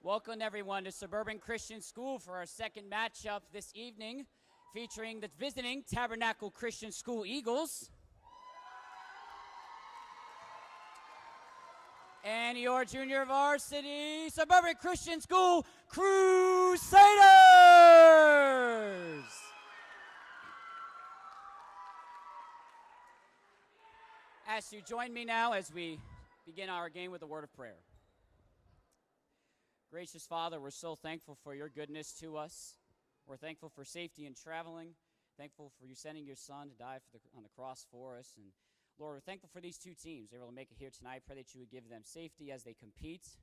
Welcome everyone to Suburban Christian School for our second matchup this evening, featuring the visiting Tabernacle Christian School Eagles and your junior varsity Suburban Christian School Crusaders. As you join me now as we begin our game with a word of prayer. Gracious Father, we're so thankful for your goodness to us. We're thankful for safety in traveling, thankful for you sending your son to die on the cross for us. And Lord, we're thankful for these two teams. They were able to make it here tonight. Pray that you would give them safety as they compete.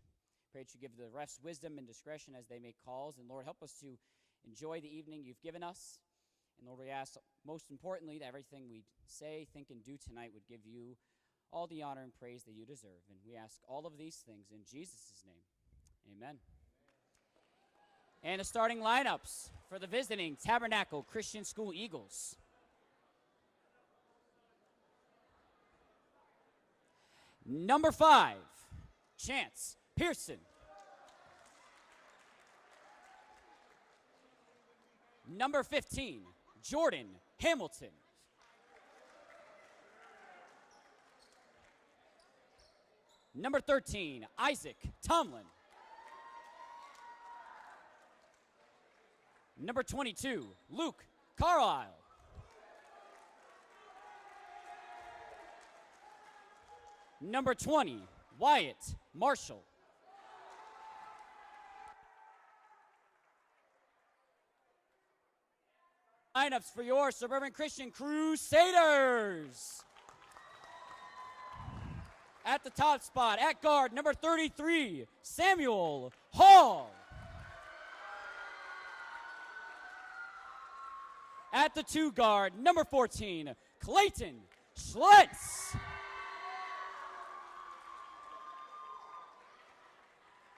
Pray that you give the refs wisdom and discretion as they make calls. And Lord, help us to enjoy the evening you've given us. And Lord, we ask most importantly that everything we say, think, and do tonight would give you all the honor and praise that you deserve. And we ask all of these things in Jesus' name. Amen. And the starting lineups for the visiting Tabernacle Christian School Eagles. Number 5, Chance Pearson. Number 15, Jordan Hamilton. Number 13, Isaac Tomlin. Number 22, Luke Carlisle. Number 20, Wyatt Marshall. Lineups for your Suburban Christian Crusaders. At the top spot, at guard, number 33, Samuel Hall. At the 2 guard, number 14, Clayton Schlitz.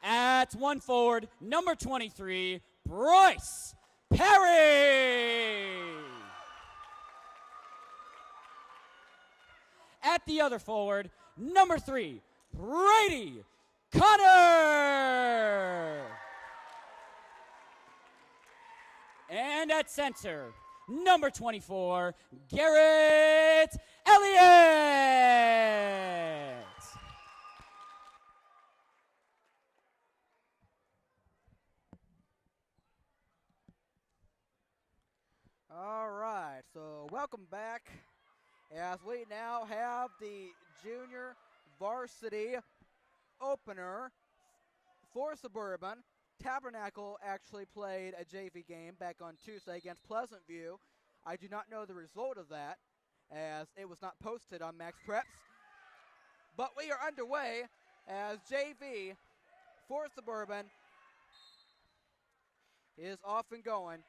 At 1 forward, number 23, Bryce Perry. At the other forward, number 3, Brady Connor. And at center, number 24, Garrett Elliott. All right, so welcome back as we now have the junior varsity opener for Suburban. Tabernacle actually played a JV game back on Tuesday against Pleasant View. I do not know the result of that, as it was not posted on Max Preps. But we are underway as JV for Suburban is off and going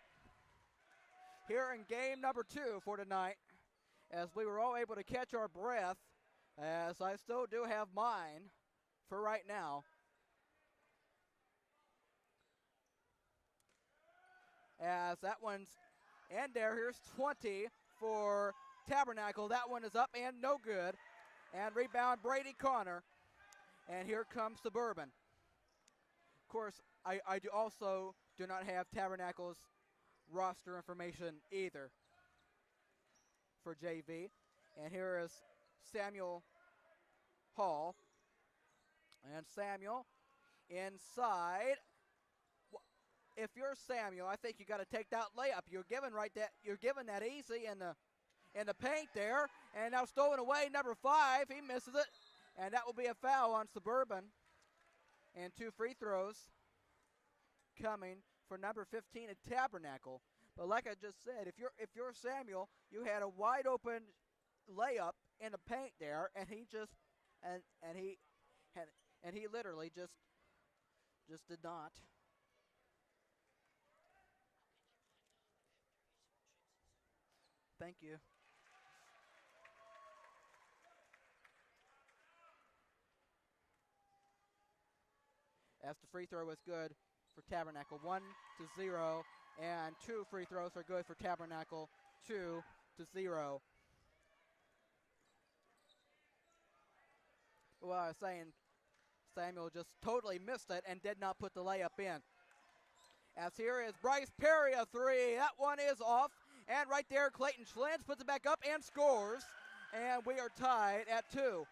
here in game number 2 for tonight, as we were all able to catch our breath, as I still do have mine for right now. As that one's in there. Here's 20 for Tabernacle. That one is up and no good. And rebound Brady Connor. And here comes Suburban. Of course, I also do not have Tabernacle's roster information either for JV. And here is Samuel Hall. And Samuel inside. If you're Samuel, I think you got to take that layup. You're given that easy in the paint there, and now stolen away. Number 5, he misses it, and that will be a foul on Suburban. And 2 free throws coming for number 15 at Tabernacle. But like I just said, if you're Samuel, you had a wide open layup in the paint there, and he just and he literally just did not. Thank you. As the free throw was good for Tabernacle, 1-0, and 2 free throws are good for Tabernacle, 2-0. Well, I was saying, Samuel just totally missed it and did not put the layup in. As here is Bryce Perry, a three. That one is off. And right there, Clayton Schlentz puts it back up and scores. And we are tied at 2.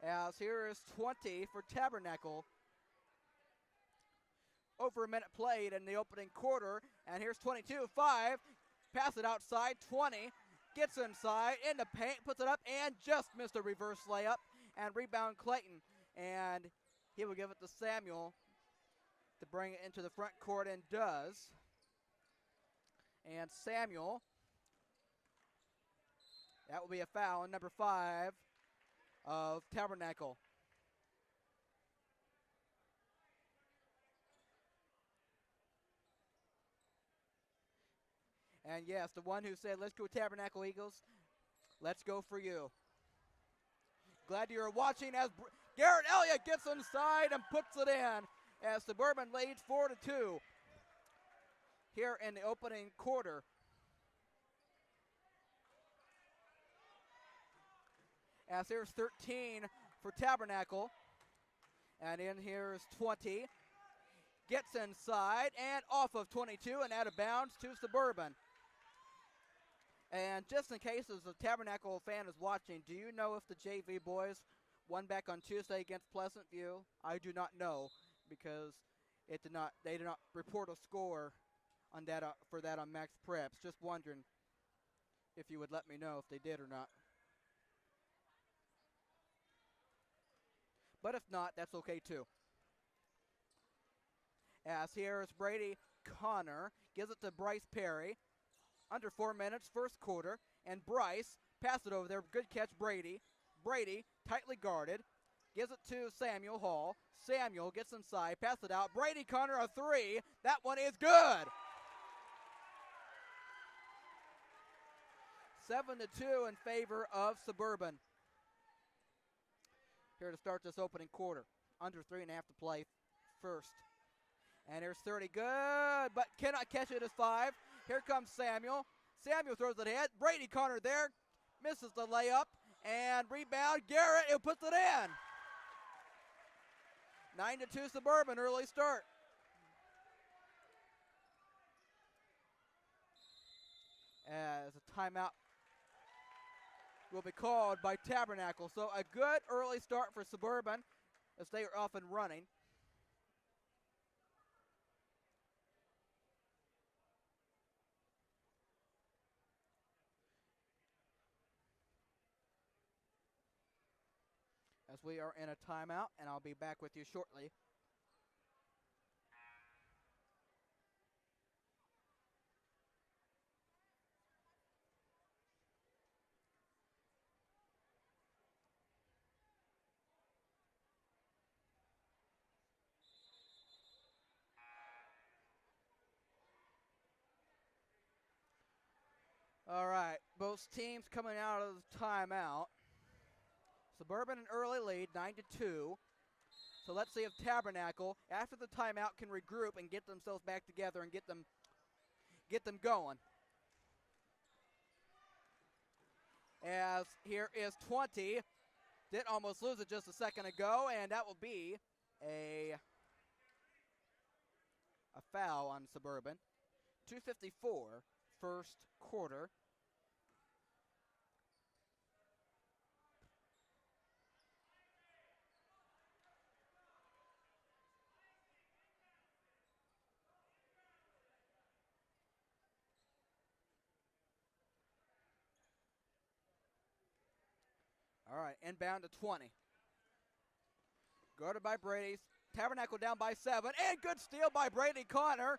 As here is 20 for Tabernacle. Over a minute played in the opening quarter. And here's 22, 5. Pass it outside, 20. Gets inside, in the paint, puts it up, and just missed a reverse layup. And rebound Clayton. And he will give it to Samuel to bring it into the front court, and does. And Samuel, that will be a foul on number 5 of Tabernacle. And yes, the one who said, let's go Tabernacle Eagles, let's go for you. Glad you're watching as Garrett Elliott gets inside and puts it in as Suburban leads 4-2 here in the opening quarter. As here's 13 for Tabernacle. And in here is 20. Gets inside and off of 22 and out of bounds to Suburban. And just in case as a Tabernacle fan is watching, do you know if the JV boys won back on Tuesday against Pleasant View? I do not know, because they did not report a score on that for that on Max Preps. Just wondering if you would let me know if they did or not. But if not, that's okay too. As here is Brady Connor, gives it to Bryce Perry. Under 4 minutes, first quarter, and Bryce pass it over there. Good catch, Brady. Brady, tightly guarded, gives it to Samuel Hall. Samuel gets inside, pass it out. Brady Connor, a three. That one is good. 7-2 in favor of Suburban. Here to start this opening quarter. Under 3.5 to play first. And here's 30, good, but cannot catch it as 5. Here comes Samuel. Samuel throws it ahead. Brady Connor there, misses the layup, and rebound, Garrett, who puts it in. 9-2 Suburban, early start. As a timeout will be called by Tabernacle. So a good early start for Suburban as they are off and running. As we are in a timeout, and I'll be back with you shortly. All right, both teams coming out of the timeout. Suburban an early lead, 9-2. So let's see if Tabernacle, after the timeout, can regroup and get themselves back together and get them going. As here is 20. Did almost lose it just a second ago, and that will be a foul on Suburban. 2:54, first quarter. All right, inbound to 20. Guarded by Brady. Tabernacle down by 7. And good steal by Brady Connor.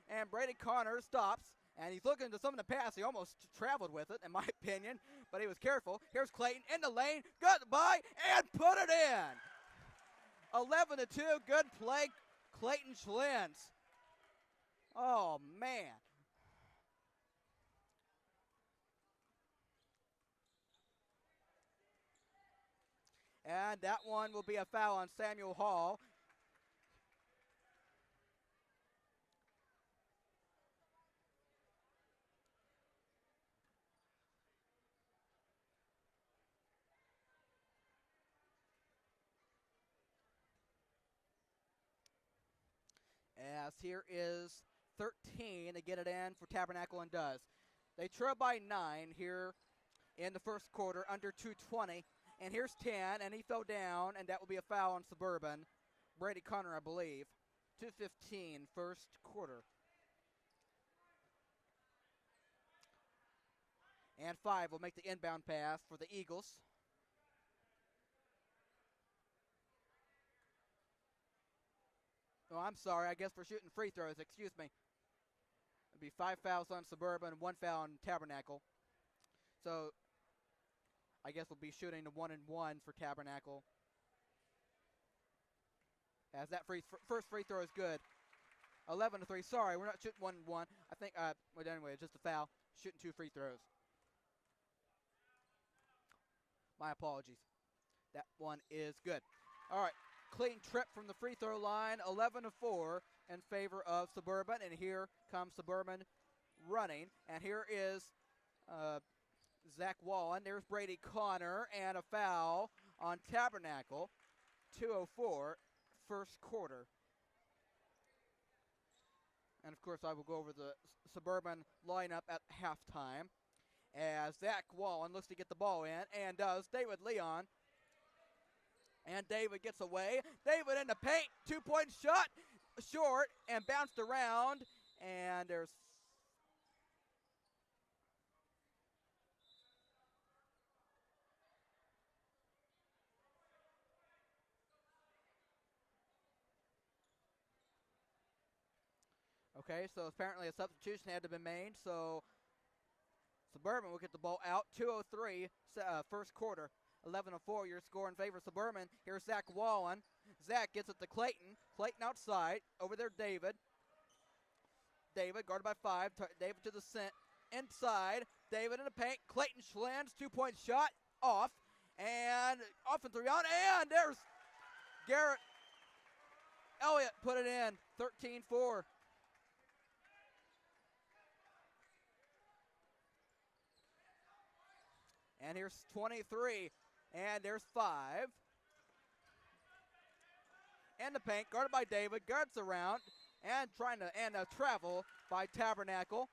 And Brady Connor stops. And he's looking to some of the pass. He almost traveled with it, in my opinion. But he was careful. Here's Clayton in the lane. Goodbye. And put it in. 11-2. Good play. Clayton Schlentz. Oh, man. And that one will be a foul on Samuel Hall. as here is 13 to get it in for Tabernacle and does. They trail by 9 here in the first quarter, under 2:20. And here's 10, and he fell down, and that will be a foul on Suburban. Brady Connor, I believe. 2:15, first quarter. And 5 will make the inbound pass for the Eagles. Oh, I'm sorry. I guess we're shooting free throws. Excuse me. It'll be 5 fouls on Suburban, 1 foul on Tabernacle. So I guess we'll be shooting the 1-and-1 for Tabernacle. As that first free throw is good. 11-3. Sorry, we're not shooting 1-and-1. I think, but anyway, it's just a foul. Shooting 2 free throws. My apologies. That one is good. All right, clean trip from the free throw line. 11-4 in favor of Suburban, and here comes Suburban running. And here is Zach Wallen. There's Brady Connor, and a foul on Tabernacle. 2:04, first quarter. And, of course, I will go over the Suburban lineup at halftime as Zach Wallen looks to get the ball in, and does. David Leon. And David gets away. David in the paint. 2-point shot. Short and bounced around. And there's okay, so apparently a substitution had to be made. So Suburban will get the ball out. 2:03, first quarter. 11-4, your score in favor of Suburban. Here's Zach Wallen. Zach gets it to Clayton. Clayton outside. Over there, David. David guarded by 5. David to the inside. David in the paint. Clayton Schlins, 2-point shot. Off. And offensive rebound. And there's Garrett Elliott put it in. 13-4. And here's 23. And there's 5. And the paint, guarded by David. Guards around. And trying to travel by Tabernacle.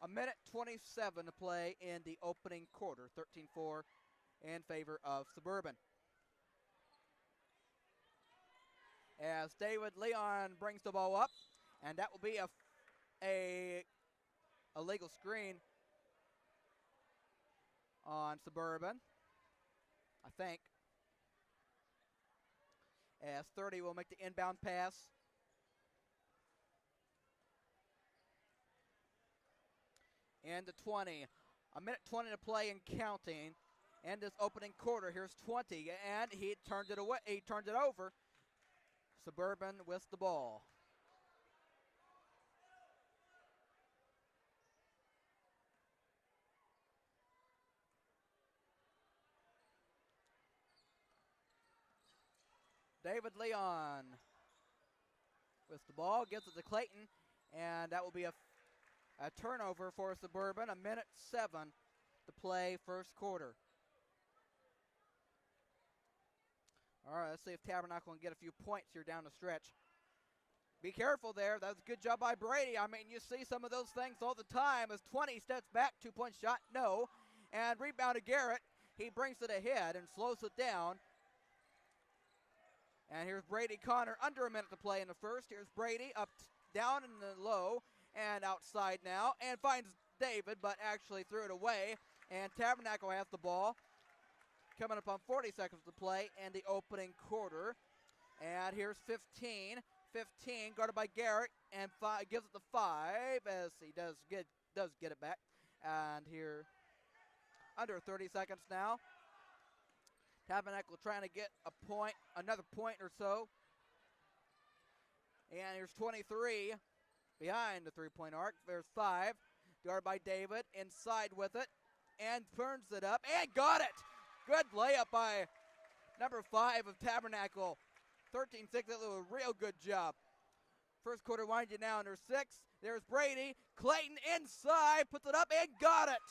1:27 to play in the opening quarter. 13-4 in favor of Suburban. As David Leon brings the ball up. And that will be a legal screen on Suburban, I think. As 30 will make the inbound pass. And the 20. 1:20 to play and counting. And this opening quarter, here's 20. And he turned it away. He turned it over. Suburban with the ball. David Leon with the ball, gives it to Clayton, and that will be a turnover for Suburban. 1:07 to play first quarter. All right, let's see if Tabernacle can get a few points here down the stretch. Be careful there. That was a good job by Brady. I mean, you see some of those things all the time as 20 steps back, 2-point shot, no. And rebound to Garrett. He brings it ahead and slows it down. And here's Brady Connor, under a minute to play in the first. Here's Brady up, down in the low, and outside now, and finds David, but actually threw it away. And Tabernacle has the ball. Coming up on 40 seconds to play in the opening quarter. And here's 15. 15, guarded by Garrett, and gives it to 5, as he does get it back. And here, under 30 seconds now. Tabernacle trying to get a point, another point or so. And here's 23 behind the 3-point arc. There's 5, guarded by David, inside with it, and turns it up, and got it! Good layup by number 5 of Tabernacle. 13-6, that was a real good job. First quarter winding down, there's 6. There's Brady. Clayton inside, puts it up, and got it!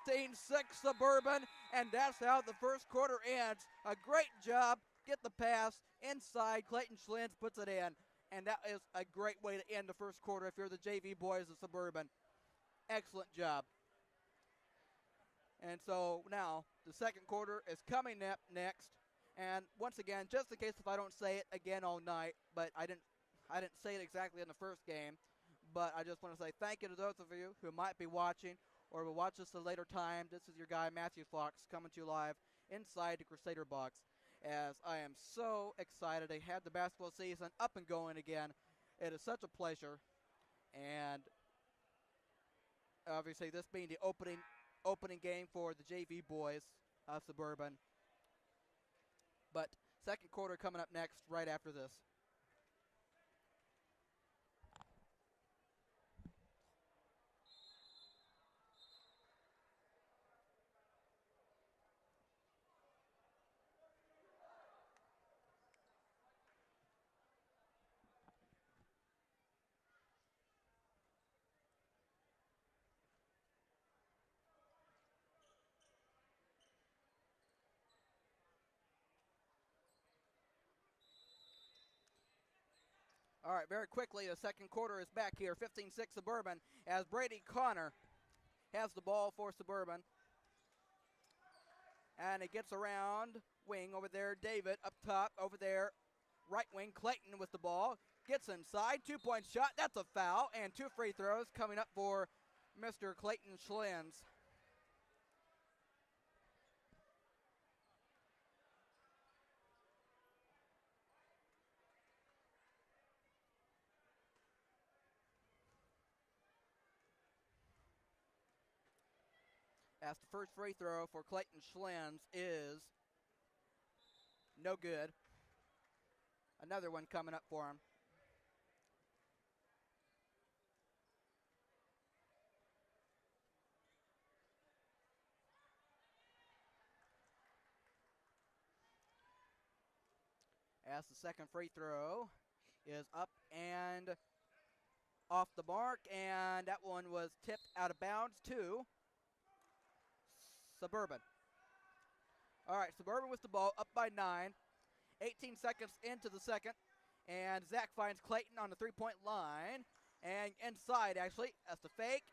15-6 Suburban, and that's how the first quarter ends. A great job. Get the pass inside. Clayton Schlins puts it in. And that is a great way to end the first quarter if you're the JV boys of Suburban. Excellent job. And so now the second quarter is coming up next. And once again, just in case if I don't say it again all night, but I didn't say it exactly in the first game, but I just want to say thank you to those of you who might be watching or will watch this at a later time. This is your guy, Matthew Fox, coming to you live inside the Crusader box, as I am so excited to have the basketball season up and going again. It is such a pleasure, and obviously this being the opening game for the JV boys of Suburban. But second quarter coming up next right after this. All right, very quickly, the second quarter is back here. 15-6 Suburban as Brady Connor has the ball for Suburban. And it gets around wing over there. David up top over there. Right wing, Clayton with the ball. Gets inside, 2-point shot. That's a foul. And 2 free throws coming up for Mr. Clayton Schlins. As the first free throw for Clayton Schlins is no good. Another one coming up for him. As the second free throw is up and off the mark, and that one was tipped out of bounds to Suburban. All right, Suburban with the ball, up by 9. 18 seconds into the second, and Zach finds Clayton on the three-point line, and inside, actually, as the fake.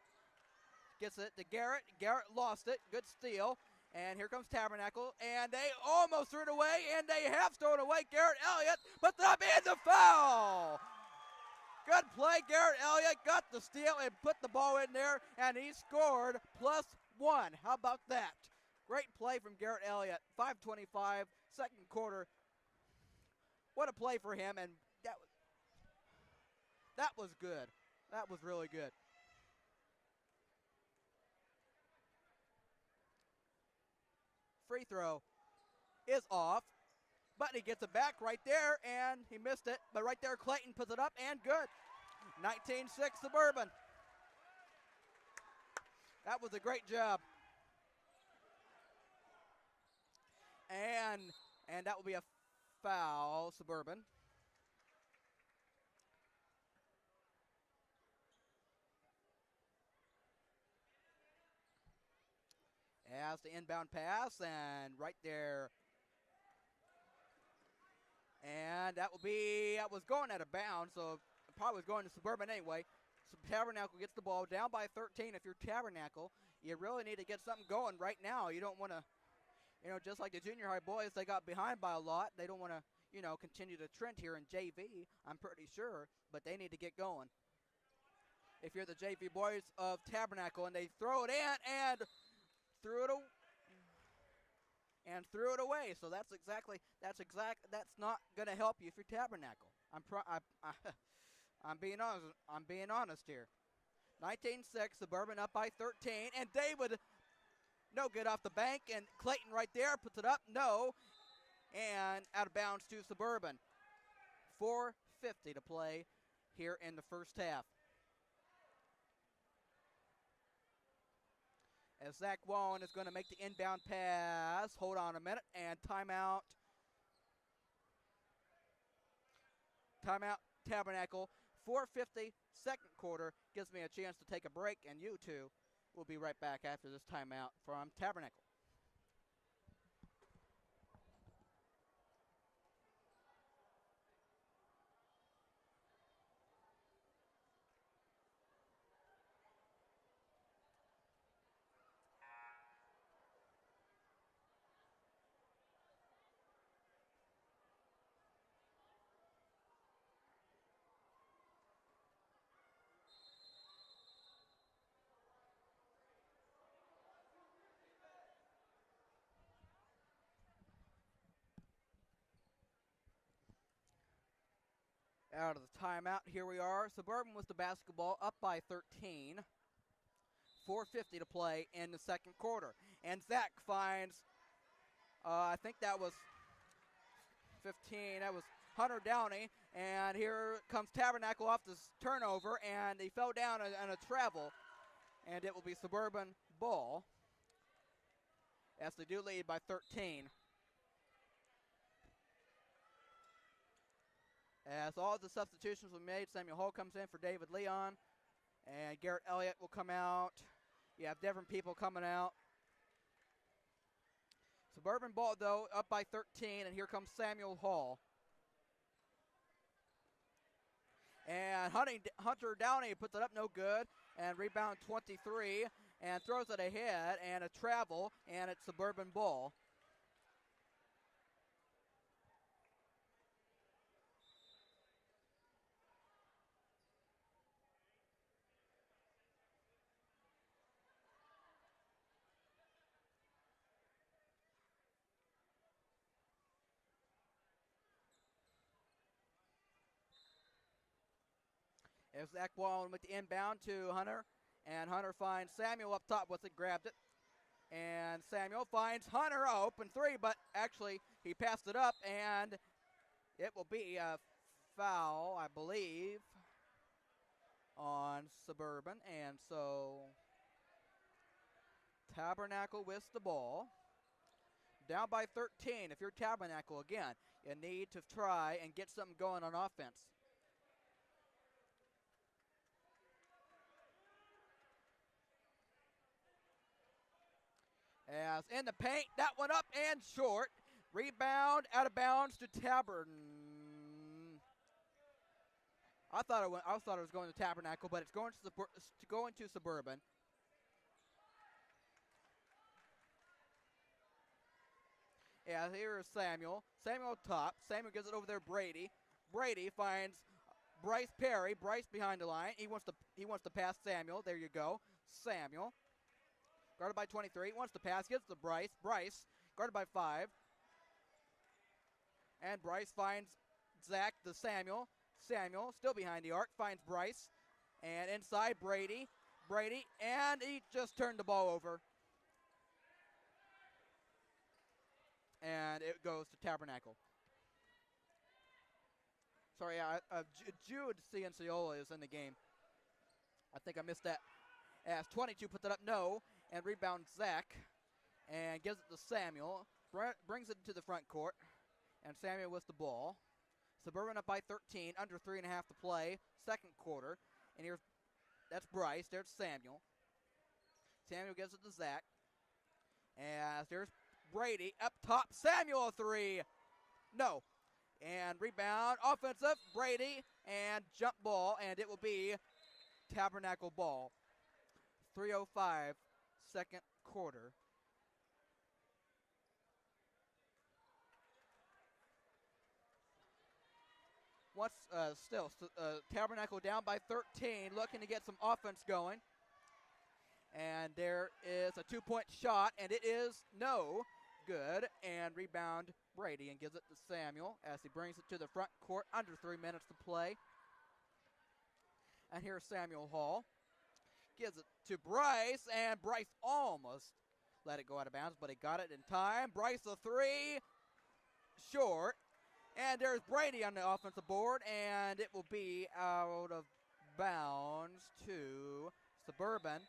Gets it to Garrett. Garrett lost it. Good steal. And here comes Tabernacle, and they almost threw it away, and they have thrown away. Garrett Elliott puts it up in the foul. Good play. Garrett Elliott got the steal and put the ball in there, and he scored +1. How about that? Great play from Garrett Elliott. 5:25, second quarter. What a play for him, and that was good. That was really good. Free throw is off, but he gets it back right there, and he missed it. But right there, Clayton puts it up, and good. 19-6 Suburban. That was a great job. And that will be a foul, Suburban. As the inbound pass, and right there. And that was going out of bounds, so it probably was going to Suburban anyway. So Tabernacle gets the ball down by 13. If you're Tabernacle, you really need to get something going right now. You don't want to, just like the junior high boys, they got behind by a lot. They don't want to, continue the trend here in JV, I'm pretty sure, but they need to get going. If you're the JV boys of Tabernacle, and they throw it in, and threw it away. So that's not going to help you if you're Tabernacle. I'm being honest here. 19-6, Suburban up by 13, and David, no good off the bank, and Clayton right there puts it up, no, and out of bounds to Suburban. 4:50 to play here in the first half. As Zach Wallen is going to make the inbound pass. Hold on a minute, and timeout. Timeout, Tabernacle. 4:50, second quarter. Gives me a chance to take a break, and you two will be right back after this timeout from Tabernacle. out of the timeout. Here we are. Suburban with the basketball, up by 13. 4:50 to play in the second quarter. And Zach finds, I think that was 15. That was Hunter Downey. And here comes Tabernacle off this turnover, and he fell down on a travel. And it will be Suburban ball as they do lead by 13. As all the substitutions were made, Samuel Hall comes in for David Leon, and Garrett Elliott will come out. You have different people coming out. Suburban ball, though, up by 13, and here comes Samuel Hall. And Hunter Downey puts it up, no good, and rebound 23, and throws it ahead, and a travel, and it's Suburban ball. There's Zach Wallen with the inbound to Hunter, and Hunter finds Samuel up top with it, grabbed it. And Samuel finds Hunter, open three, but actually he passed it up, and it will be a foul, I believe, on Suburban. And so Tabernacle with the ball. Down by 13. If you're Tabernacle, again, you need to try and get something going on offense. As in the paint, that one up and short. Rebound out of bounds to Tabernacle. I thought it was going to Tabernacle, but it's going to Suburban. Yeah, here is Samuel. Samuel top. Samuel gives it over there Brady. Brady finds Bryce Perry. Bryce behind the line. He wants to pass Samuel. There you go. Samuel. Guarded by 23. Wants to pass. Gives to Bryce. Bryce. Guarded by 5. And Bryce finds Zach to Samuel. Samuel still behind the arc. Finds Bryce. And inside Brady. Brady. And he just turned the ball over. And it goes to Tabernacle. Sorry, Jude Cianciola is in the game. I think I missed that. As 22 puts it up, no. And rebounds Zach. And gives it to Samuel. Brings it to the front court. And Samuel with the ball. Suburban up by 13. Under 3.5 to play. Second quarter. And that's Bryce. There's Samuel. Samuel gives it to Zach. As there's Brady up top. Samuel 3. No. And rebound. Offensive. Brady. And jump ball. And it will be Tabernacle ball. 3:05. Second quarter. Tabernacle down by 13, looking to get some offense going. And there is a 2-point shot, and it is no good. And rebound Brady, and gives it to Samuel as he brings it to the front court. Under 3 minutes to play. And here's Samuel Hall. Gives it to Bryce, and Bryce almost let it go out of bounds, but he got it in time. Bryce a 3, short. And there's Brady on the offensive board, and it will be out of bounds to Suburban.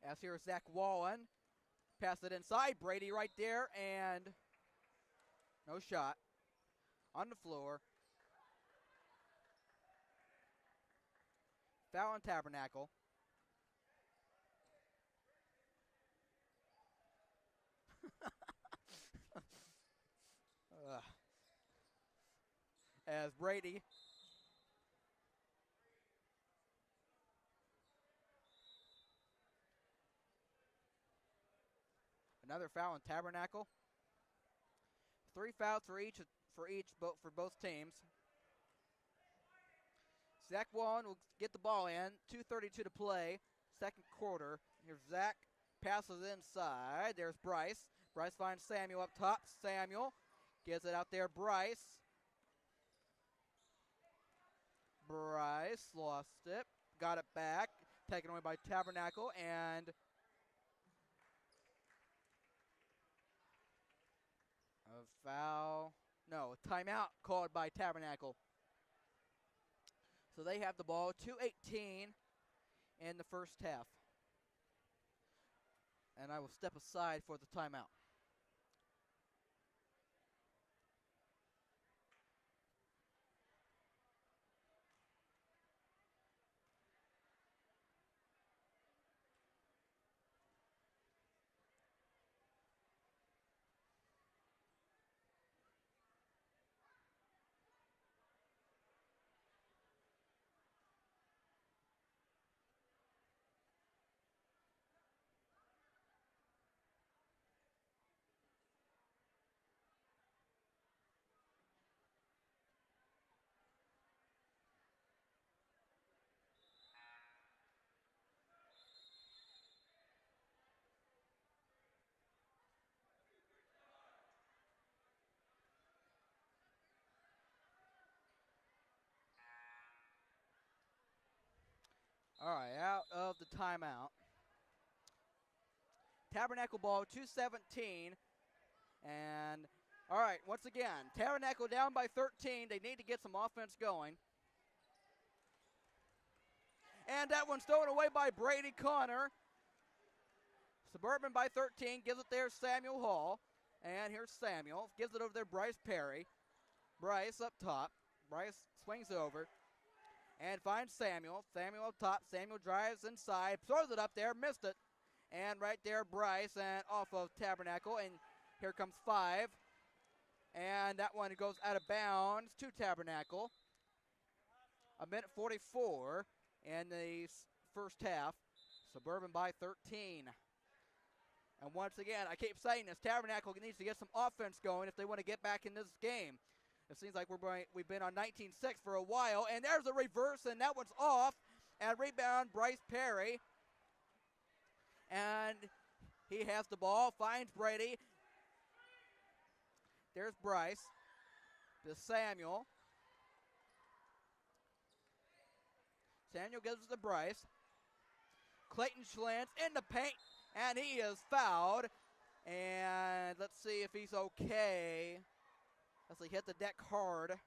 As here's Zach Wallen. Pass it inside. Brady right there, and no shot. On the floor. Foul on Tabernacle. As Brady another foul on Tabernacle. 3 fouls for both teams. Zach Wallen will get the ball in. 2:32 to play. Second quarter. Here's Zach passes inside. There's Bryce. Bryce finds Samuel up top. Samuel gives it out there. Bryce lost it. Got it back. Taken away by Tabernacle. And a foul. No, a timeout called by Tabernacle. So they have the ball. 2:18 in the first half. And I will step aside for the timeout. All right, out of the timeout. Tabernacle ball, 2:17. And, all right, once again, Tabernacle down by 13. They need to get some offense going. And that one's thrown away by Brady Connor. Suburban by 13, gives it there Samuel Hall. And here's Samuel, gives it over there Bryce Perry. Bryce up top. Bryce swings over and finds Samuel. Samuel up top. Samuel drives inside, throws it up there, missed it. And right there, Bryce, and off of Tabernacle. And here comes 5. And that one goes out of bounds to Tabernacle. 1:44 in the first half. Suburban by 13. And once again, I keep saying this, Tabernacle needs to get some offense going if they want to get back in this game. It seems like we've been on 19-6 for a while. And there's a reverse, and that one's off. And rebound, Bryce Perry. And he has the ball, finds Brady. There's Bryce to Samuel. Samuel gives it to Bryce. Clayton Schlantz in the paint, and he is fouled. And let's see if he's okay. As he hit the deck hard.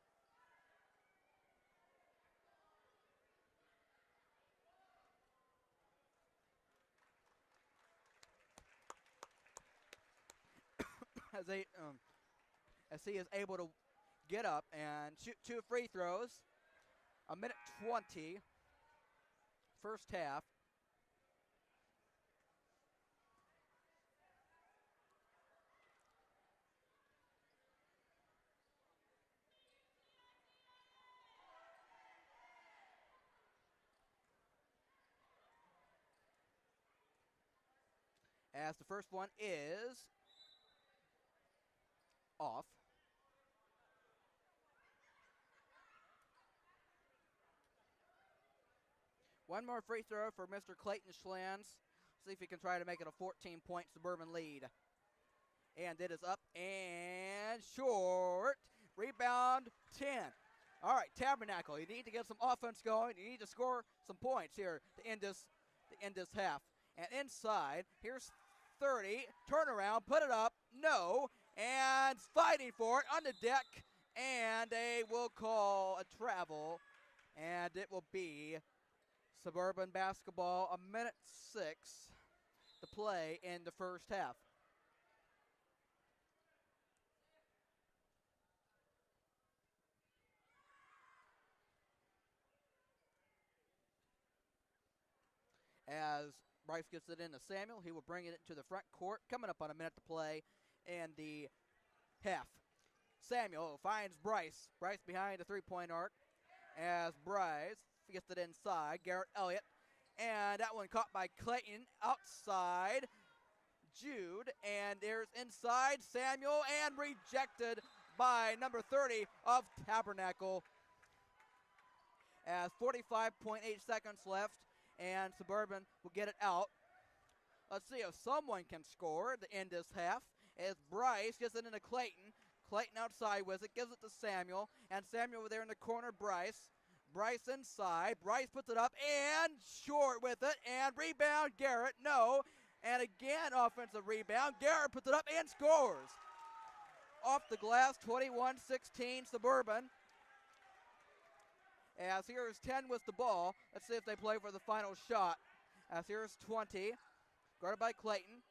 As he is able to get up and shoot 2 free throws. 1:20, first half. As the first one is off. One more free throw for Mr. Clayton Schlantz. See if he can try to make it a 14-point Suburban lead. And it is up and short. Rebound 10. All right, Tabernacle, you need to get some offense going. You need to score some points here to end this half. And inside, here's 30. Turnaround, put it up. No. And fighting for it on the deck. And they will call a travel. And it will be Suburban basketball, 1:06 to play in the first half. As Bryce gets it into Samuel, he will bring it to the front court. Coming up on a minute to play in the half. Samuel finds Bryce. Bryce behind the three-point arc. As Bryce gets it inside, Garrett Elliott. And that one caught by Clayton outside. Jude, and there's inside Samuel, and rejected by number 30 of Tabernacle. As 45.8 seconds left, and Suburban will get it out Let's see if someone can score to end this half. As Bryce gets it into Clayton. Clayton outside with it, gives it to Samuel. And Samuel over there in the corner, Bryce. Bryce inside. Bryce puts it up and short with it. And rebound, Garrett. No. And again, offensive rebound. Garrett puts it up and scores. Off the glass, 21-16 Suburban. As here's 10 with the ball. Let's see if they play for the final shot. As here's 20. Guarded by Clayton.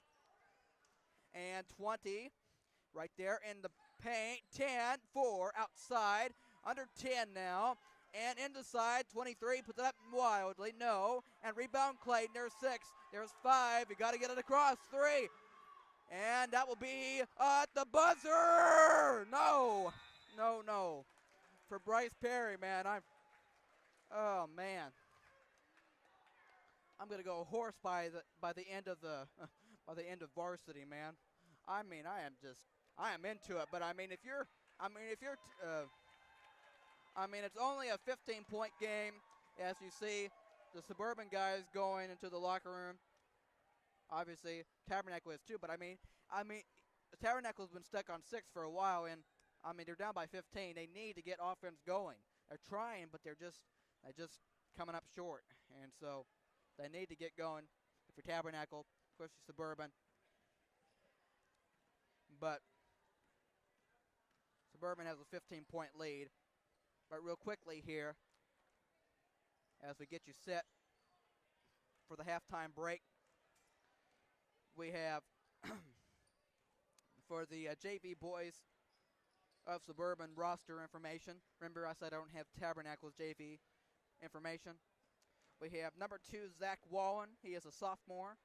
And 20 right there in the paint. 10-4 outside. Under 10 now. And in the side, 23 puts it up wildly. No. And rebound Clayton. There's 6. There's 5. You got to get it across. 3. And that will be at the buzzer. No. No. For Bryce Perry, man. Oh, man. I'm going to go hoarse by the end of varsity, man. I am into it. But it's only a 15-point game. As you see, the Suburban guys going into the locker room. Obviously, Tabernacle is too. But Tabernacle's been stuck on 6 for a while, and they're down by 15. They need to get offense going. They're trying, but they're just coming up short, and so they need to get going for Tabernacle, especially Suburban. But Suburban has a 15-point lead. But real quickly here, as we get you set for the halftime break, we have for the JV boys of Suburban roster information. Remember, I said I don't have Tabernacle's JV information. We have number 2, Zach Wallen. He is a sophomore.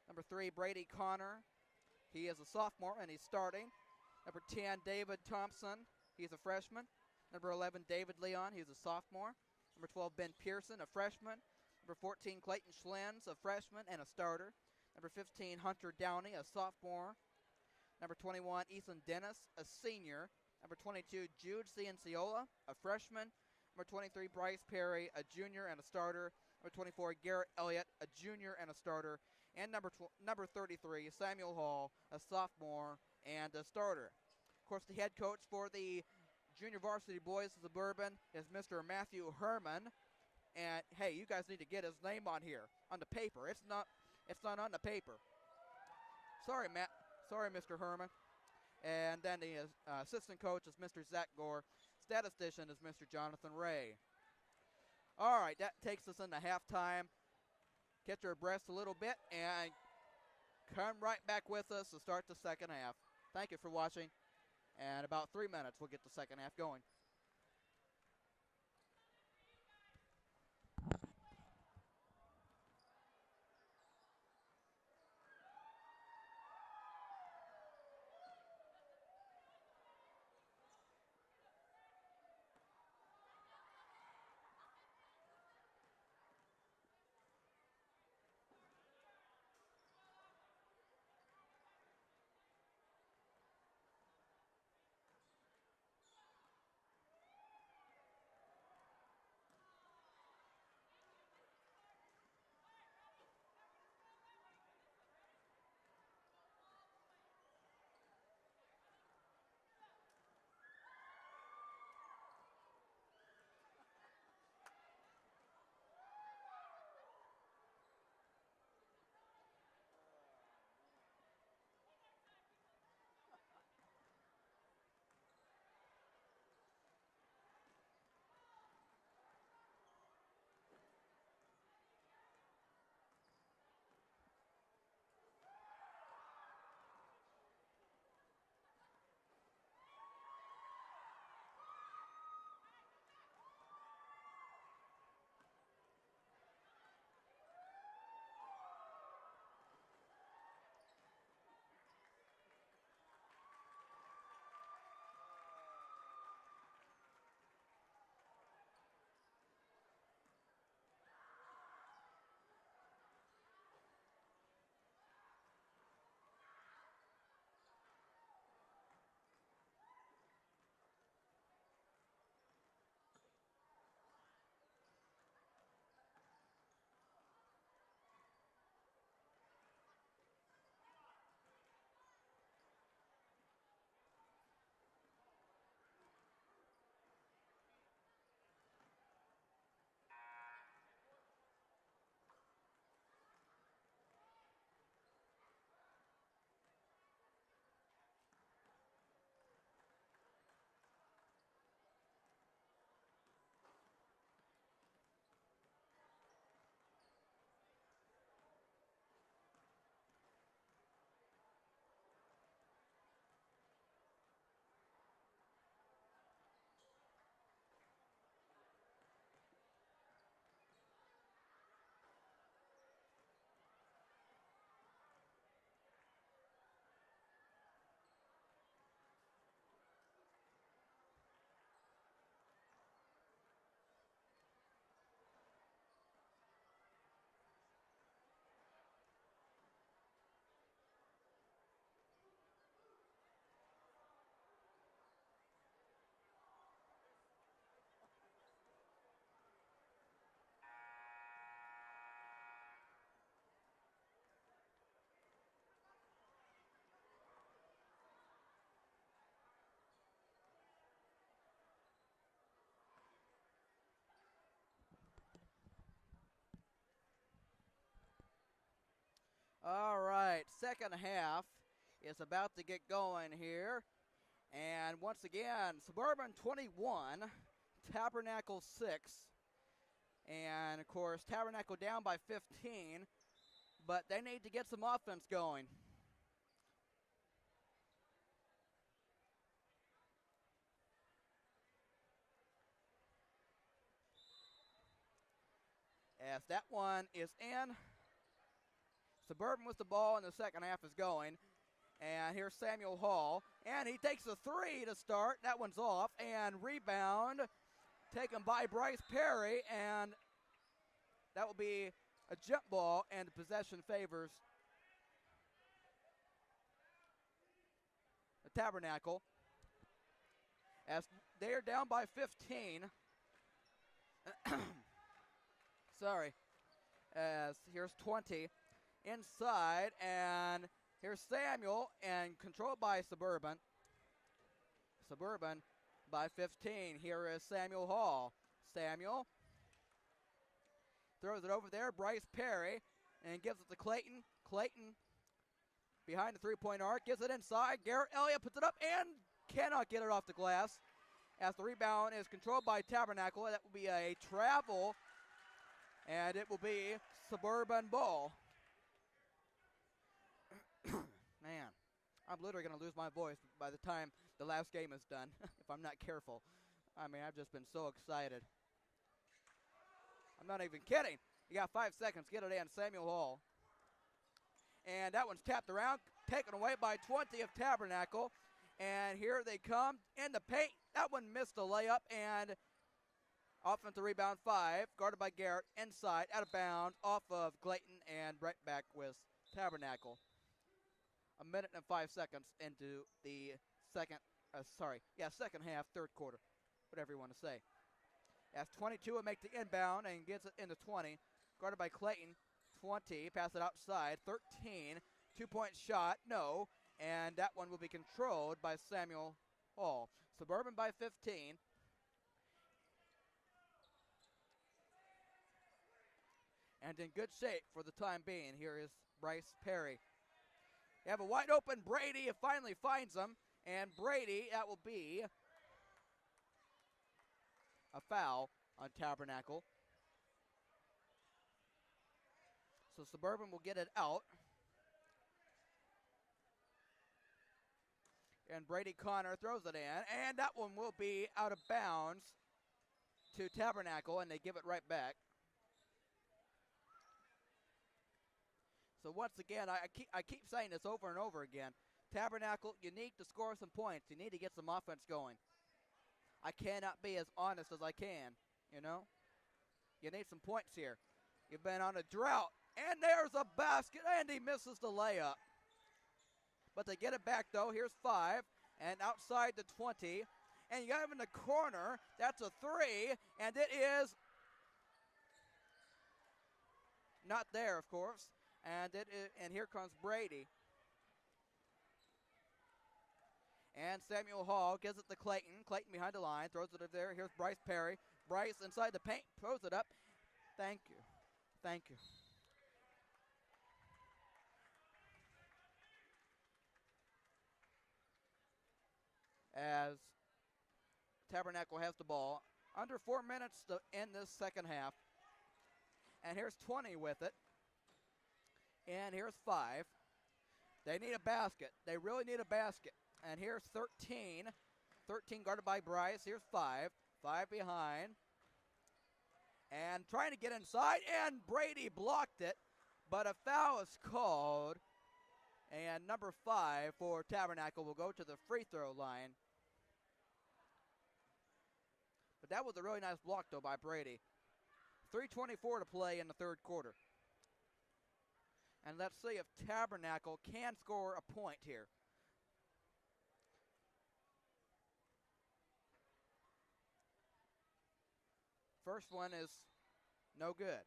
Number 3, Brady Connor. He is a sophomore, and he's starting. Number 10, David Thompson. He's a freshman. Number 11, David Leon. He's a sophomore. Number 12, Ben Pearson, a freshman. Number 14, Clayton Schlens, a freshman and a starter. Number 15, Hunter Downey, a sophomore. Number 21, Ethan Dennis, a senior. Number 22, Jude Cianciola, a freshman. Number 23, Bryce Perry, a junior and a starter. Number 24, Garrett Elliott, a junior and a starter. And number 33, Samuel Hall, a sophomore and a starter. Of course, the head coach for the junior varsity boys of Suburban is Mr. Matthew Herman. And hey, you guys need to get his name on here on the paper. It's not on the paper. Sorry, Matt. Sorry, Mr. Herman. And then the assistant coach is Mr. Zach Gore. Statistician is Mr. Jonathan Ray. All right, that takes us into halftime. Catch your breath a little bit and come right back with us to start the second half. Thank you for watching. And about 3 minutes, we'll get the second half going. All right, second half is about to get going here. And once again, Suburban 21, Tabernacle 6. And, of course, Tabernacle down by 15, but they need to get some offense going. As that one is in, Suburban with the ball, and the second half is going. And here's Samuel Hall, and he takes a three to start. That one's off, and rebound taken by Bryce Perry, and that will be a jump ball, and the possession favors the Tabernacle. As they are down by 15. Sorry. As here's 20 inside, and here's Samuel, and controlled by Suburban. Suburban by 15. Here is Samuel Hall. Samuel throws it over there. Bryce Perry, and gives it to Clayton. Clayton behind the three-point arc, gives it inside. Garrett Elliott puts it up and cannot get it off the glass. As the rebound is controlled by Tabernacle, that will be a travel, and it will be Suburban ball. Man, I'm literally going to lose my voice by the time the last game is done, if I'm not careful. I mean, I've just been so excited. I'm not even kidding. You got 5 seconds. Get it in. Samuel Hall. And that one's tapped around, taken away by 20 of Tabernacle. And here they come in the paint. That one missed a layup, and offensive rebound 5, guarded by Garrett, inside, out of bounds, off of Clayton, and right back with Tabernacle. A minute and 5 seconds into the second half, third quarter, whatever you want to say. As 22 will make the inbound and gets it into 20, guarded by Clayton. 20, pass it outside. 13, two-point shot, no, and that one will be controlled by Samuel Hall. Suburban by 15. And in good shape for the time being. Here is Bryce Perry. You have a wide open Brady. It finally finds him. And Brady, that will be a foul on Tabernacle. So Suburban will get it out. And Brady Connor throws it in. And that one will be out of bounds to Tabernacle, and they give it right back. So once again, I keep saying this over and over again. Tabernacle, you need to score some points. You need to get some offense going. I cannot be as honest as I can, you know. You need some points here. You've been on a drought. And there's a basket, and he misses the layup. But they get it back, though. Here's 5, and outside the 20. And you got him in the corner. That's a 3, and it is not there, of course. And here comes Brady. And Samuel Hall gives it to Clayton. Clayton behind the line, throws it up there. Here's Bryce Perry. Bryce inside the paint, throws it up. Thank you. Thank you. As Tabernacle has the ball. Under 4 minutes to end this second half. And here's 20 with it. And here's 5. They need a basket. They really need a basket. And here's 13. 13 guarded by Bryce. Here's 5. 5 behind. And trying to get inside. And Brady blocked it. But a foul is called. And number 5 for Tabernacle will go to the free throw line. But that was a really nice block, though, by Brady. 3:24 to play in the third quarter. And let's see if Tabernacle can score a point here. First one is no good.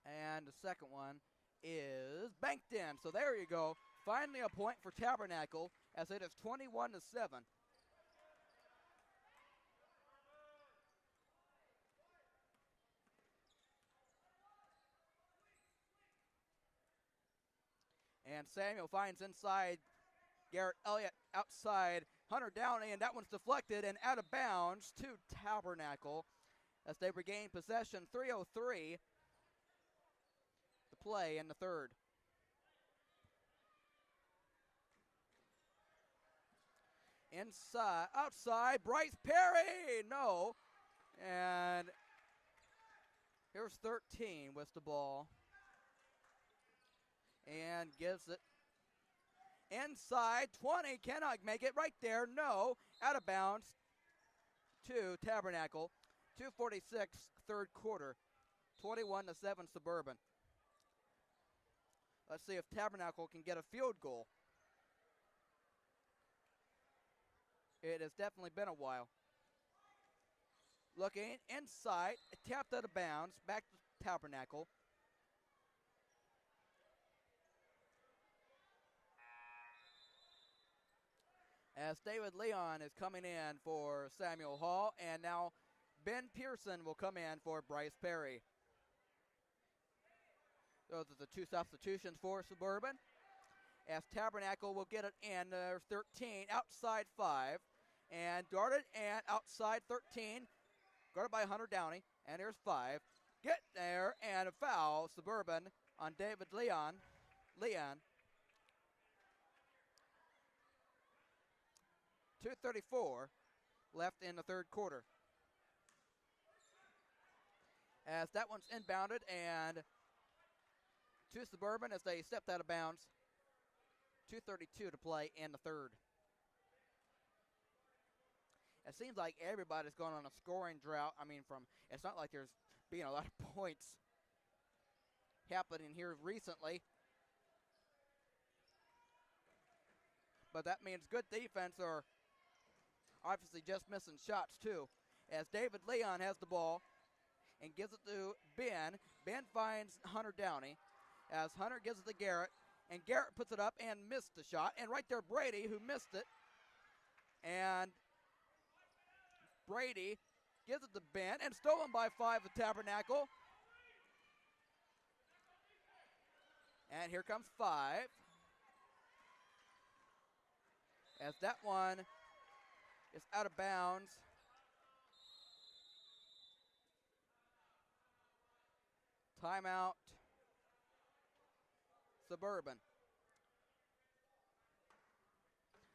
And the second one is banked in. So there you go. Finally a point for Tabernacle. as it is 21-7. And Samuel finds inside Garrett Elliott outside Hunter Downey, and that one's deflected and out of bounds to Tabernacle as they regain possession. 3:03 to play in the third. Inside, outside, Bryce Perry, no. And here's 13 with the ball. And gives it inside, 20, cannot make it, right there, no. Out of bounds to Tabernacle. 2:46, third quarter, 21-7 Suburban. Let's see if Tabernacle can get a field goal. It has definitely been a while. Looking inside, tapped out of bounds, back to Tabernacle. As David Leon is coming in for Samuel Hall, and now Ben Pearson will come in for Bryce Perry. Those are the two substitutions for Suburban. As Tabernacle will get it in, there's 13, outside 5, and guarded, and outside 13, guarded by Hunter Downey, and here's 5. Get there, and a foul, Suburban, on David Leon. 2:34 left in the third quarter. As that one's inbounded, and to Suburban as they stepped out of bounds. 2:32 to play in the third. It seems like everybody's going on a scoring drought. I mean, it's not like there's being a lot of points happening here recently. But that means good defense or obviously just missing shots too. As David Leon has the ball and gives it to Ben. Ben finds Hunter Downey as Hunter gives it to Garrett. And Garrett puts it up and missed the shot. And right there, Brady, who missed it. And Brady gives it to Ben, and stolen by 5 of Tabernacle. And here comes 5. As that one is out of bounds. Timeout, Suburban.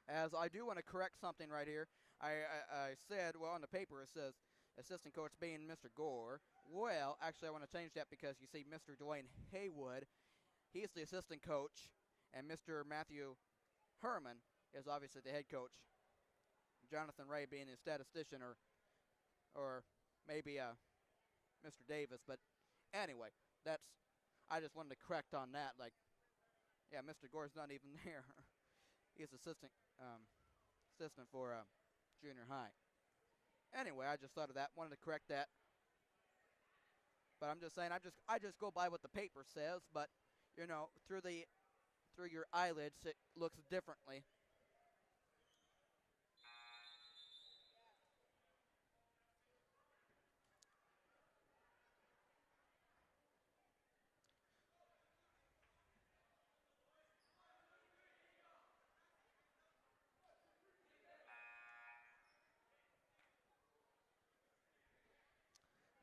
As I do want to correct something right here. I said, well, on the paper it says assistant coach being Mr. Gore. Well, actually I want to change that because you see Mr. Dwayne Haywood, he's the assistant coach, and Mr. Matthew Herman is obviously the head coach. Jonathan Ray being the statistician, or maybe Mr. Davis, but anyway, I just wanted to correct on that. Like, yeah, Mr. Gore's not even there. He's assistant for junior high. Anyway, I just thought of that. Wanted to correct that. But I'm just saying, I just go by what the paper says. But you know, through your eyelids, it looks differently.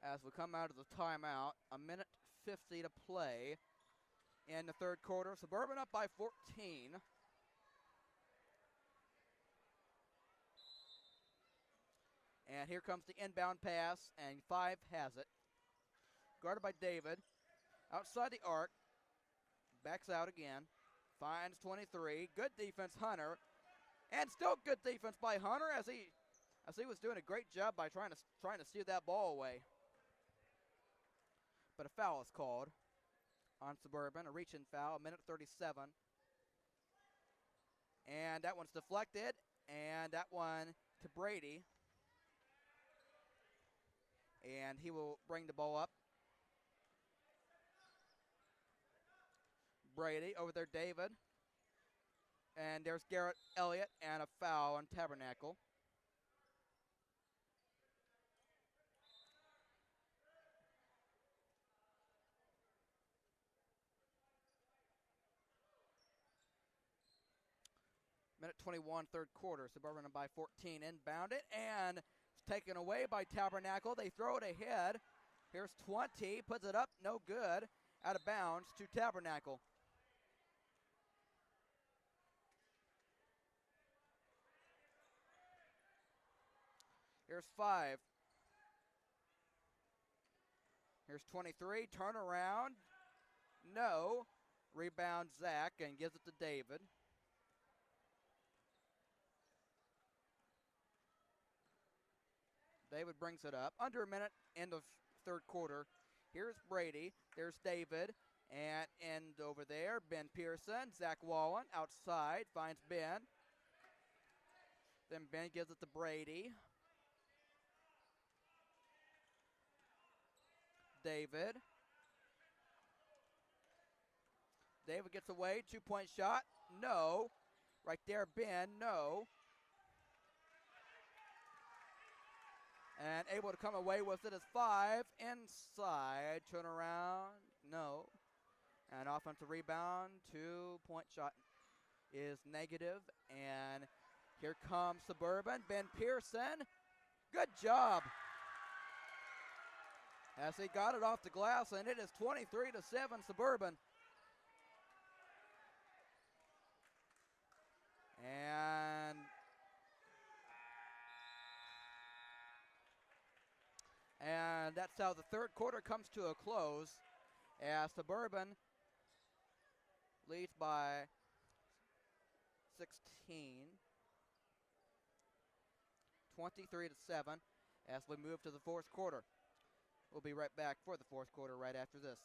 As we come out of the timeout, 1:50 to play in the third quarter. Suburban up by 14. And here comes the inbound pass, and 5 has it. Guarded by David. Outside the arc. Backs out again. Finds 23. Good defense, Hunter. And still good defense by Hunter as he was doing a great job by trying to steal that ball away. But a foul is called on Suburban, a reach-in foul, 1:37. And that one's deflected, and that one to Brady. And he will bring the ball up. Brady over there, David. And there's Garrett Elliott and a foul on Tabernacle. Minute 21, third quarter. Suburban by 14. Inbound it, and it's taken away by Tabernacle. They throw it ahead. Here's 20. Puts it up. No good. Out of bounds to Tabernacle. Here's 5. Here's 23. Turnaround. No. Rebound Zach and gives it to David. David brings it up. Under a minute, end of third quarter. Here's Brady. There's David. And end over there. Ben Pearson. Zach Wallen outside. Finds Ben. Then Ben gives it to Brady. David. David gets away. 2-point shot. No. Right there, Ben. No. And able to come away with it as 5. Inside. Turn around. No. And offensive rebound. 2-point shot is negative. And here comes Suburban. Ben Pearson. Good job. As he got it off the glass, and it is 23-7 Suburban. And that's how the third quarter comes to a close, as Suburban leads by 16, 23-7, as we move to the fourth quarter. We'll be right back for the fourth quarter right after this.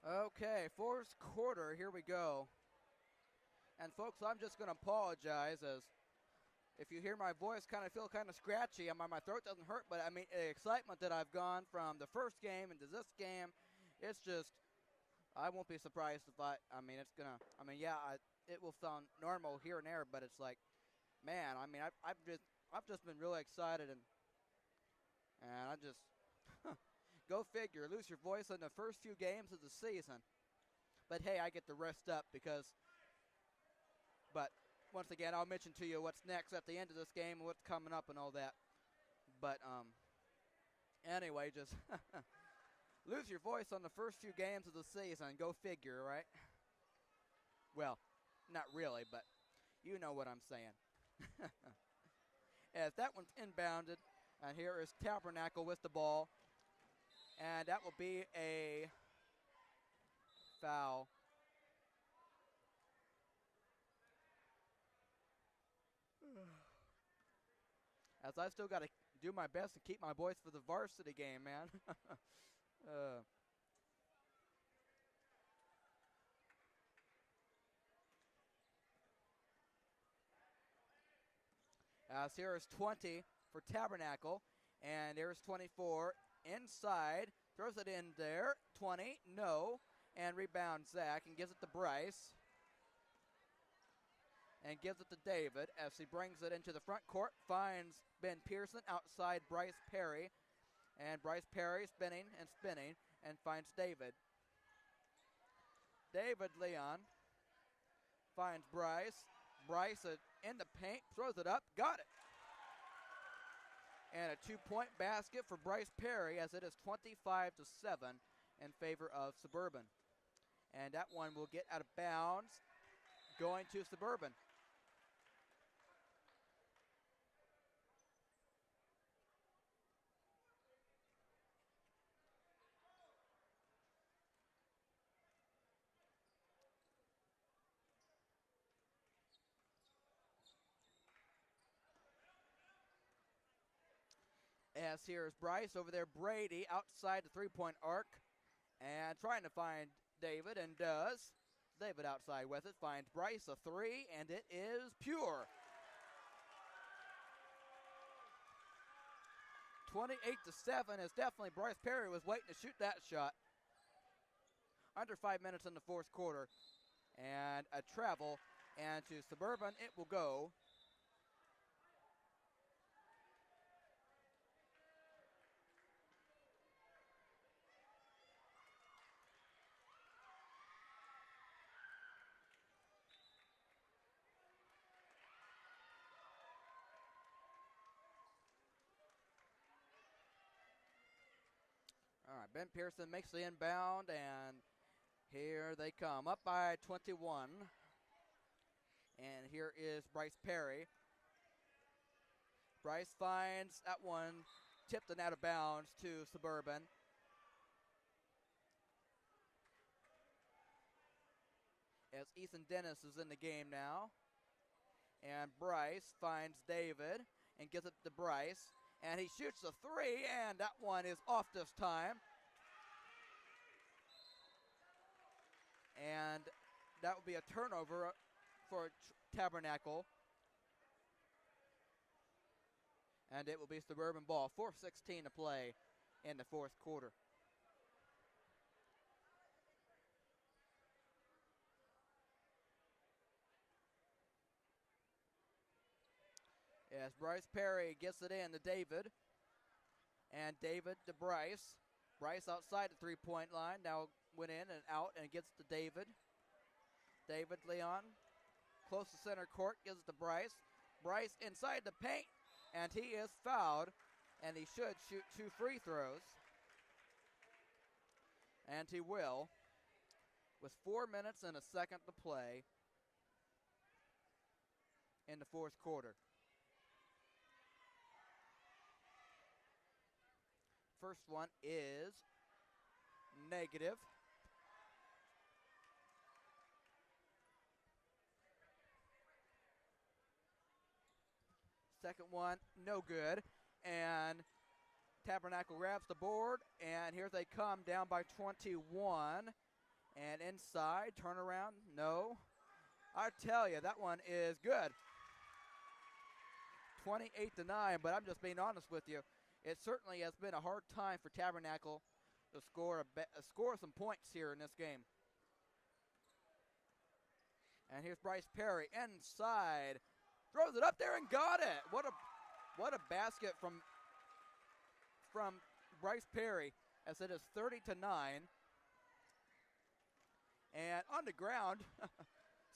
Okay, fourth quarter, here we go. And folks, I'm just going to apologize, as if you hear my voice feel kind of scratchy, my throat doesn't hurt, but I mean, the excitement that I've gone from the first game into this game, it's just, I won't be surprised if it will sound normal here and there, but it's like, man, I've just been really excited, and I just, go figure, lose your voice in the first few games of the season. But hey, I get to rest up but once again, I'll mention to you what's next at the end of this game and what's coming up and all that. But anyway, just lose your voice on the first few games of the season. Go figure, right? Well, not really, but you know what I'm saying. As that one's inbounded, and here is Tabernacle with the ball. And that will be a foul. As I still got to do my best to keep my voice for the varsity game, man. As here is 20 for Tabernacle, and there's 24 inside, throws it in there, 20, no, and rebounds Zach and gives it to Bryce. And gives it to David as he brings it into the front court, finds Ben Pearson outside Bryce Perry. And Bryce Perry spinning, and finds David. David Leon finds Bryce, Bryce in the paint, throws it up, got it. And a 2-point basket for Bryce Perry as it is 25-7 in favor of Suburban. And that one will get out of bounds, going to Suburban. As here is Bryce over there, Brady outside the three-point arc and trying to find David, and does. David outside with it, finds Bryce a three, and it is pure. 28-7 is definitely Bryce Perry was waiting to shoot that shot. Under 5 minutes in the fourth quarter, and a travel, and to Suburban it will go. All right, Ben Pearson makes the inbound, and here they come, up by 21. And here is Bryce Perry. Bryce finds that one, tipped and out of bounds to Suburban. As Ethan Dennis is in the game now. And Bryce finds David and gives it to Bryce. And he shoots a three, and that one is off this time. And that will be a turnover for Tabernacle. And it will be Suburban ball. 4:16 to play in the fourth quarter. As Bryce Perry gets it in to David. And David to Bryce. Bryce outside the three-point line. Now went in and out and gets to David. David Leon. Close to center court. Gives it to Bryce. Bryce inside the paint. And he is fouled. And he should shoot 2 free throws. And he will. With 4 minutes and a second to play in the fourth quarter. First one is negative. Second one, no good. And Tabernacle grabs the board, and here they come down by 21. And inside, turnaround, no. I tell you, that one is good. 28-9, but I'm just being honest with you. It certainly has been a hard time for Tabernacle to score some points here in this game. And here's Bryce Perry inside, throws it up there and got it. What a basket from Bryce Perry, as it is 30-9. And on the ground,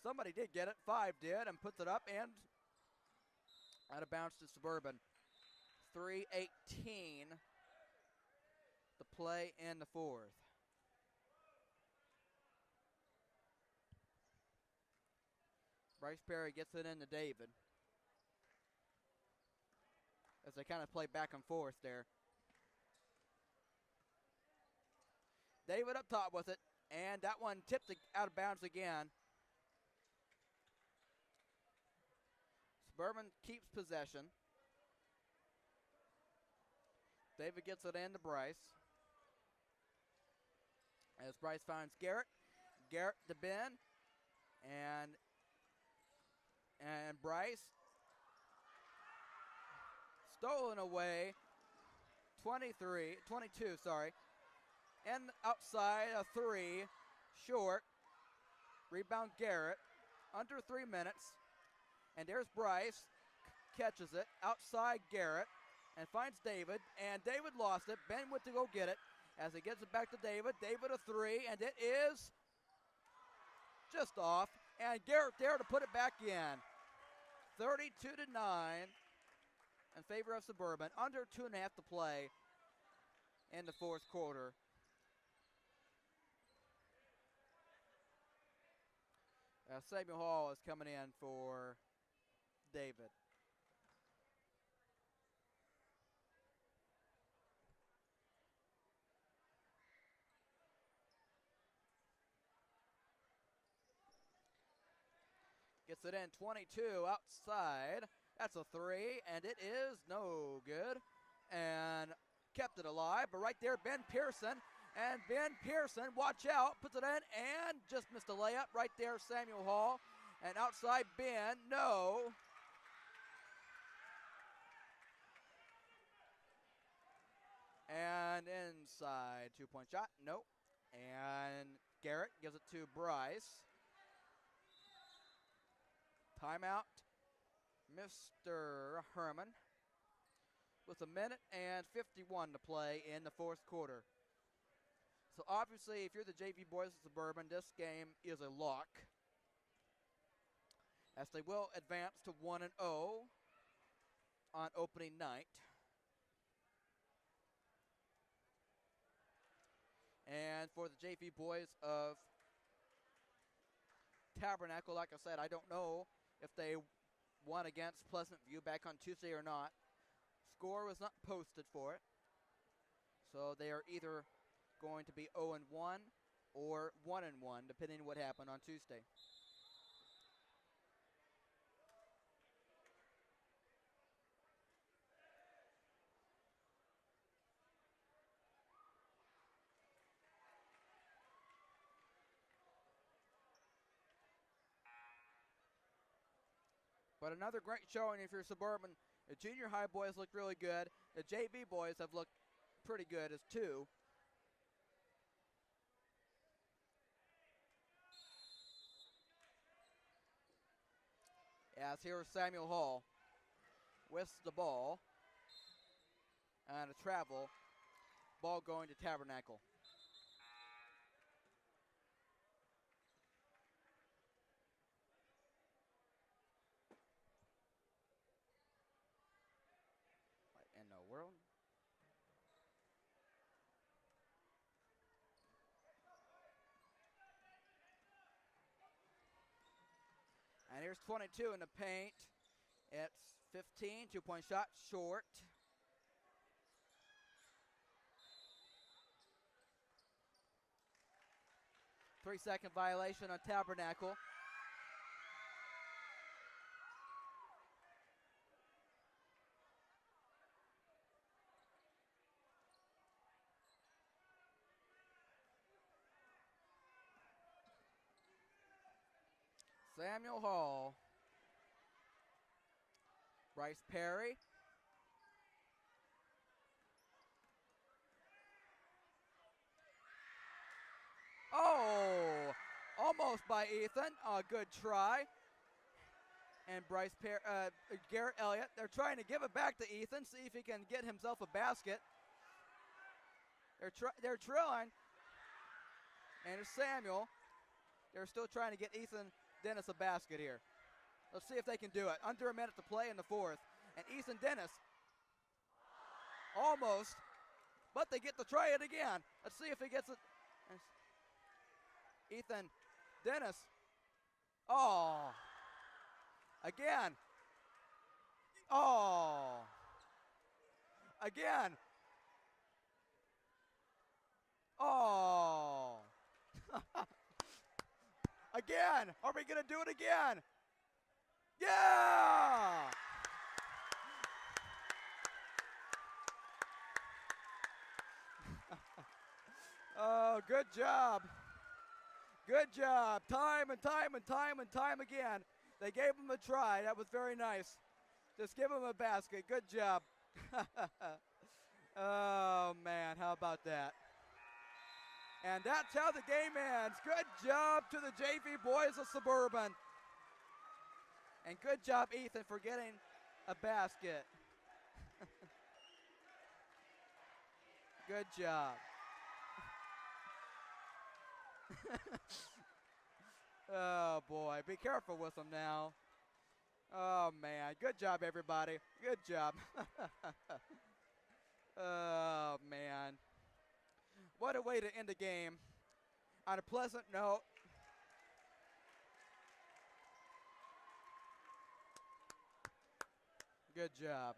somebody did get it. 5 did, and puts it up and out of bounds to Suburban. 3:18 to play in the fourth. Bryce Perry gets it into David as they kind of play back and forth there. David up top with it, and that one tipped out of bounds again. Suburban keeps possession. David gets it in to Bryce. As Bryce finds Garrett. Garrett to Ben. And Bryce. Stolen away. 22, sorry. And outside, a three. Short. Rebound Garrett. Under 3 minutes. And there's Bryce. Catches it. Outside Garrett. And finds David, and David lost it. Ben went to go get it as he gets it back to David. David a three, and it is just off. And Garrett there to put it back in. 32-9 in favor of Suburban. Under 2.5 to play in the fourth quarter. Samuel Hall is coming in for David. Gets it in, 22 outside. That's a three, and it is no good. And kept it alive, but right there, Ben Pearson. And Ben Pearson, watch out, puts it in, and just missed a layup. Right there, Samuel Hall. And outside Ben, no. And inside, 2-point shot, nope. And Garrett gives it to Bryce. Timeout, Mr. Herman, with 1:51 to play in the fourth quarter. So obviously, if you're the JV boys of Suburban, this game is a lock, as they will advance to 1-0 on opening night. And for the JV boys of Tabernacle, like I said, I don't know if they won against Pleasant View back on Tuesday or not. Score was not posted for it. So they are either going to be 0-1 or 1-1, depending on what happened on Tuesday. But another great showing if you're Suburban. The junior high boys looked really good. The JV boys have looked pretty good as too. As here's Samuel Hall with the ball. And a travel. Ball going to Tabernacle. What in the world? And here's 22 in the paint. It's 15, 2-point shot short. Three-second violation on Tabernacle. Samuel Hall. Bryce Perry. Oh, almost by Ethan. Good try. And Garrett Elliott, they're trying to give it back to Ethan, see if he can get himself a basket. They're trying. And it's Samuel. They're still trying to get Ethan Dennis a basket here. Let's see if they can do it. Under a minute to play in the fourth. And Ethan Dennis, almost, but they get to try it again. Let's see if he gets it. Ethan Dennis. Oh. Again. Oh. Again. Oh. Again. Are we going to do it again? Yeah! Oh, good job. Good job. Time and time and time and time again. They gave him a try. That was very nice. Just give him a basket. Good job. Oh, man. How about that? And that's how the game ends. Good job to the JV boys of Suburban. And good job, Ethan, for getting a basket. Good job. Oh, boy. Be careful with them now. Oh, man. Good job, everybody. Good job. Oh, man. What a way to end the game. On a pleasant note. Good job.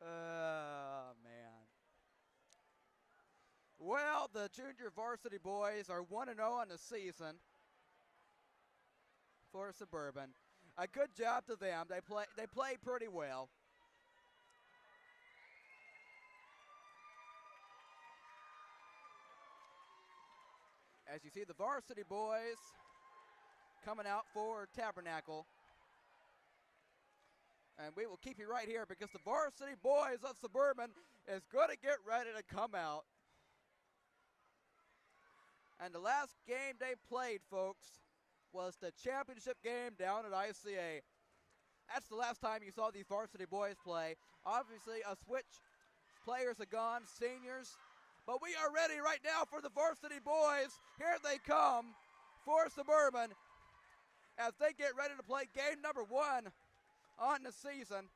Oh, man. Well, the junior varsity boys are 1-0 on the season for Suburban. A good job to them. They play pretty well. As you see the varsity boys coming out for Tabernacle. And we will keep you right here because the varsity boys of Suburban is going to get ready to come out. And the last game they played, folks, was the championship game down at ICA. That's the last time you saw these varsity boys play. Obviously, a switch. Players are gone, seniors. But we are ready right now for the varsity boys. Here they come for Suburban as they get ready to play game number 1 on the season,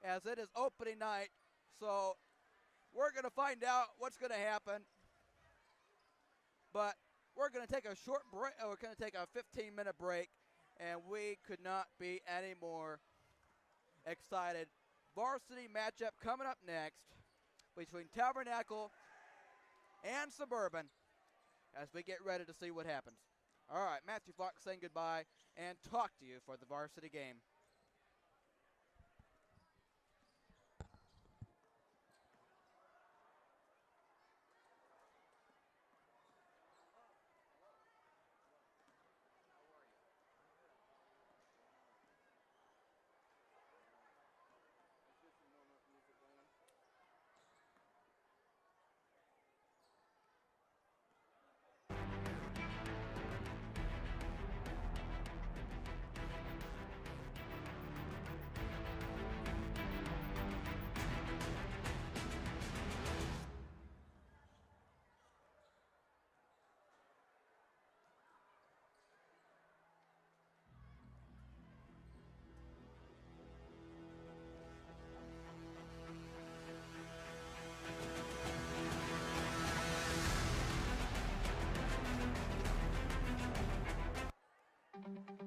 as it is opening night. So we're going to find out what's going to happen. But we're going to take a short break. We're going to take a 15-minute break, and we could not be any more excited. Varsity matchup coming up next between Tabernacle and Suburban as we get ready to see what happens. All right, Matthew Fox saying goodbye and talk to you for the varsity game.